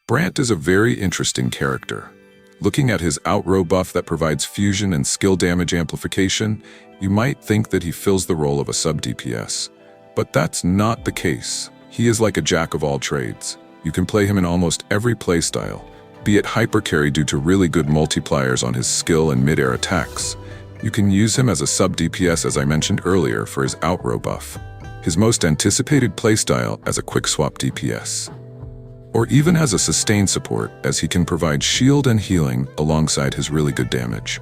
Brant is a very interesting character. Looking at his outrow buff that provides fusion and skill damage amplification, you might think that he fills the role of a sub-DPS. But that's not the case. He is like a jack of all trades. You can play him in almost every playstyle, be it Hypercarry due to really good multipliers on his skill and mid-air attacks. You can use him as a sub-DPS as I mentioned earlier for his outrow buff. His most anticipated playstyle as a Quickswap DPS. Or even as a sustain support, as he can provide shield and healing alongside his really good damage.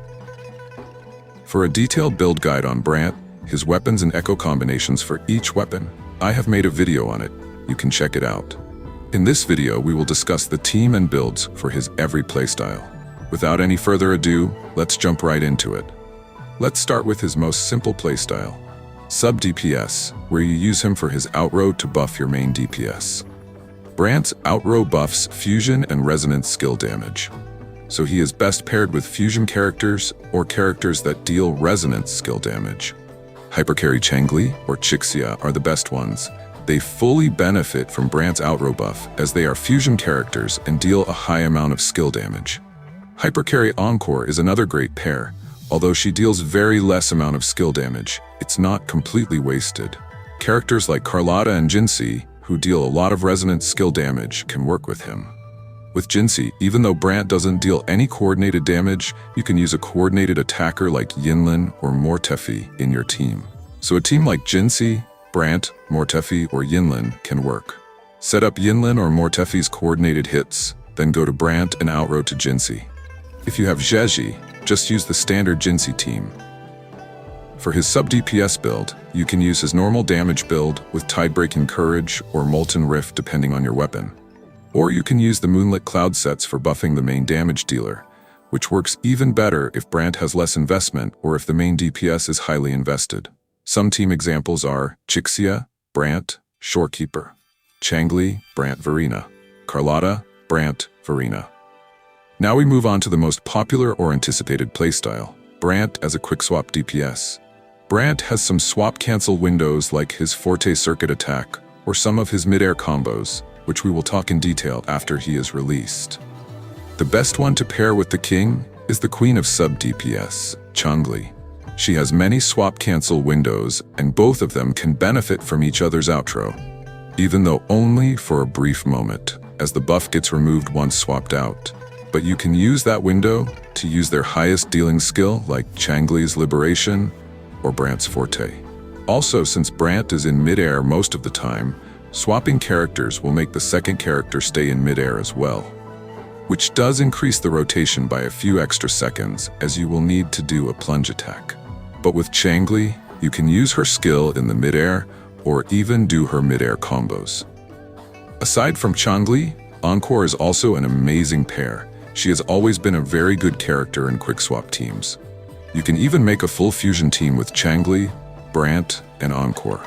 For a detailed build guide on Brant, his weapons and echo combinations for each weapon, I have made a video on it. You can check it out. In this video, we will discuss the team and builds for his every playstyle. Without any further ado, let's jump right into it. Let's start with his most simple playstyle, Sub DPS, where you use him for his outrow to buff your main DPS. Brant's outrow buffs fusion and resonance skill damage, so he is best paired with fusion characters or characters that deal resonance skill damage. Hypercarry Changli or Chixia are the best ones. They fully benefit from Brant's outrow buff as they are fusion characters and deal a high amount of skill damage. Hypercarry Encore is another great pair. Although she deals very less amount of skill damage, it's not completely wasted. Characters like Carlotta and Jinxie, who deal a lot of resonance skill damage, can work with him. With Jinxie, even though Brant doesn't deal any coordinated damage, you can use a coordinated attacker like Yinlin or Mortefi in your team. So a team like Jinxie, Brant, Mortefi, or Yinlin can work. Set up Yinlin or Mortefi's coordinated hits, then go to Brant and outrow to Jinxie. If you have Zheji, just use the standard Jinxie team. For his sub-DPS build, you can use his normal damage build with Tidebreaking Courage or Molten Rift depending on your weapon. Or you can use the Moonlit Cloud sets for buffing the main damage dealer, which works even better if Brant has less investment or if the main DPS is highly invested. Some team examples are Chixia, Brant, Shorekeeper, Changli, Brant, Verena, Carlotta, Brant, Verena. Now we move on to the most popular or anticipated playstyle, Brant as a Quickswap DPS. Brant has some swap cancel windows like his Forte Circuit attack or some of his mid-air combos, which we will talk in detail after he is released. The best one to pair with the king is the queen of sub-DPS, Changli. She has many swap cancel windows and both of them can benefit from each other's outro, even though only for a brief moment, as the buff gets removed once swapped out. But you can use that window to use their highest dealing skill like Changli's Liberation or Brant's Forte. Also, since Brant is in mid-air most of the time, swapping characters will make the second character stay in mid-air as well, which does increase the rotation by a few extra seconds as you will need to do a plunge attack. But with Changli, you can use her skill in the mid-air or even do her mid-air combos. Aside from Changli, Encore is also an amazing pair. She has always been a very good character in Quickswap teams. You can even make a full fusion team with Changli, Brant, and Encore.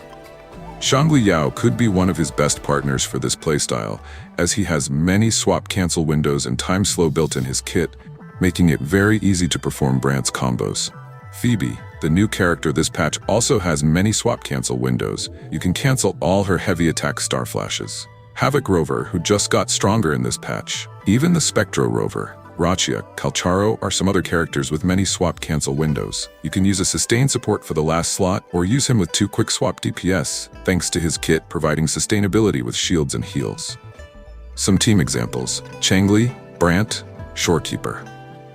Shangli Yao could be one of his best partners for this playstyle, as he has many swap cancel windows and time slow built in his kit, making it very easy to perform Brant's combos. Phoebe, the new character this patch, also has many swap cancel windows. You can cancel all her heavy attack star flashes. Havoc Rover, who just got stronger in this patch. Even the Spectro Rover, Rachia, Calcharo are some other characters with many swap cancel windows. You can use a sustain support for the last slot or use him with 2 Quickswap DPS, thanks to his kit providing sustainability with shields and heals. Some team examples: Changli, Brant, Shorekeeper,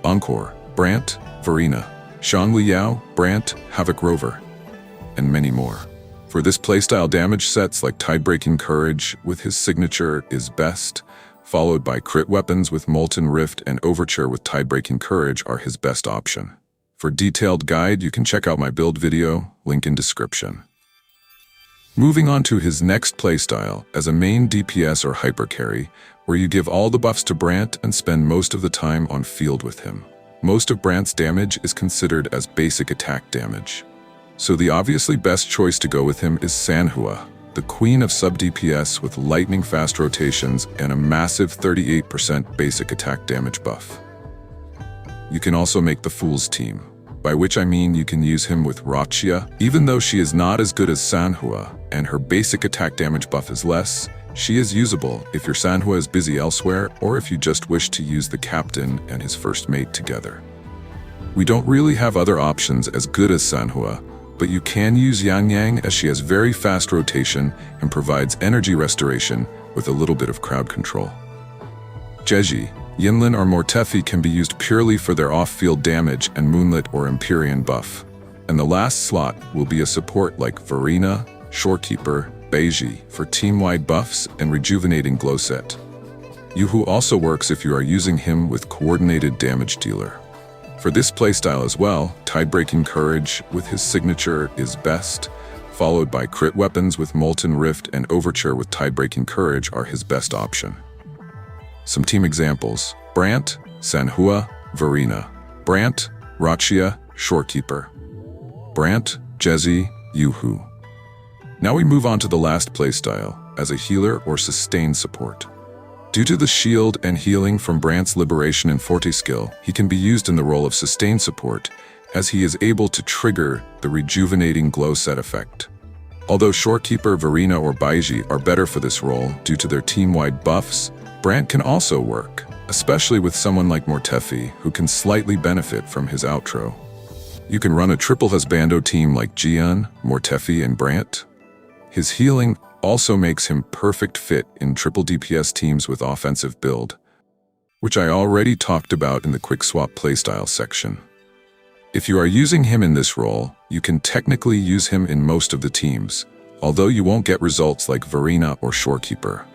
Encore, Brant, Verena, Shangli Yao, Brant, Havoc Rover, and many more. For this playstyle, damage sets like Tidebreaking Courage with his signature is best, followed by crit weapons with Molten Rift and Overture with Tidebreaking Courage are his best option. For detailed guide, you can check out my build video, link in description. Moving on to his next playstyle as a main DPS or Hypercarry, where you give all the buffs to Brant and spend most of the time on field with him. Most of Brant's damage is considered as basic attack damage. So the obviously best choice to go with him is Sanhua, the queen of sub-DPS with lightning-fast rotations and a massive 38% basic attack damage buff. You can also make the Fool's team, by which I mean you can use him with Rachia. Even though she is not as good as Sanhua and her basic attack damage buff is less, She is usable if your Sanhua is busy elsewhere or if you just wish to use the captain and his first mate together. We don't really have other options as good as Sanhua, but you can use Yang Yang as she has very fast rotation and provides energy restoration with a little bit of crowd control. Jeji, Yinlin or Mortefi can be used purely for their off-field damage and Moonlit or Empyrean buff. And the last slot will be a support like Verena, Shorekeeper, Beiji for team-wide buffs and rejuvenating glow set. Yuhu also works if you are using him with coordinated damage dealer. For this playstyle as well, Tidebreaking Courage with his signature is best, followed by crit weapons with Molten Rift and Overture with Tidebreaking Courage are his best option. Some team examples: Brant, Sanhua, Verena. Brant, Rachia, Shorekeeper. Brant, Jezi, Yuhu. Now we move on to the last playstyle, as a healer or sustain support. Due to the shield and healing from Brant's Liberation and Forte skill, he can be used in the role of sustain support, as he is able to trigger the rejuvenating glow set effect. Although Shorekeeper, Verena, or Beiji are better for this role due to their team-wide buffs, Brant can also work, especially with someone like Mortefi, who can slightly benefit from his outro. You can run a triple husbando team like Jian, Mortefi, and Brant. His healing also makes him perfect fit in triple DPS teams with offensive build, which I already talked about in the Quickswap playstyle section. If you are using him in this role, you can technically use him in most of the teams, although you won't get results like Verena or Shorekeeper.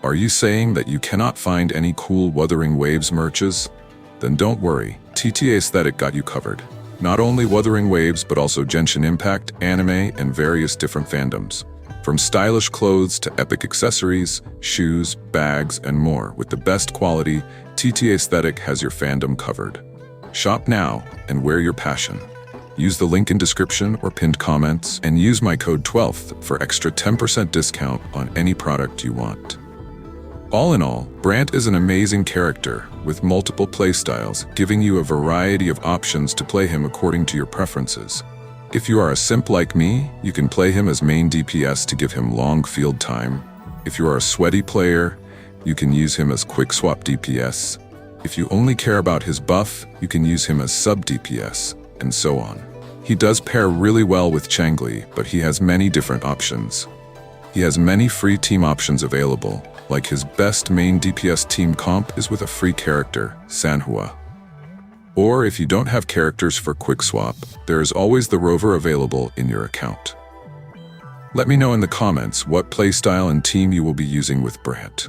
Are you saying that you cannot find any cool Wuthering Waves merches? Then don't worry, TTA Aesthetic got you covered. Not only Wuthering Waves, but also Genshin Impact, anime, and various different fandoms. From stylish clothes to epic accessories, shoes, bags, and more, with the best quality, TTA Aesthetic has your fandom covered. Shop now and wear your passion. Use the link in description or pinned comments and use my code 12th for extra 10% discount on any product you want. All in all, Brant is an amazing character with multiple playstyles, giving you a variety of options to play him according to your preferences. If you are a simp like me, you can play him as main DPS to give him long field time. If you are a sweaty player, you can use him as Quickswap DPS. If you only care about his buff, you can use him as sub DPS, and so on. He does pair really well with Changli, but he has many different options. He has many free team options available, like his best main DPS team comp is with a free character, Sanhua. Or if you don't have characters for Quickswap, there is always the Rover available in your account. Let me know in the comments what playstyle and team you will be using with Brant.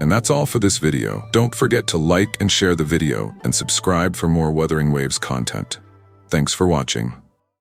And that's all for this video. Don't forget to like and share the video and subscribe for more Wuthering Waves content. Thanks for watching.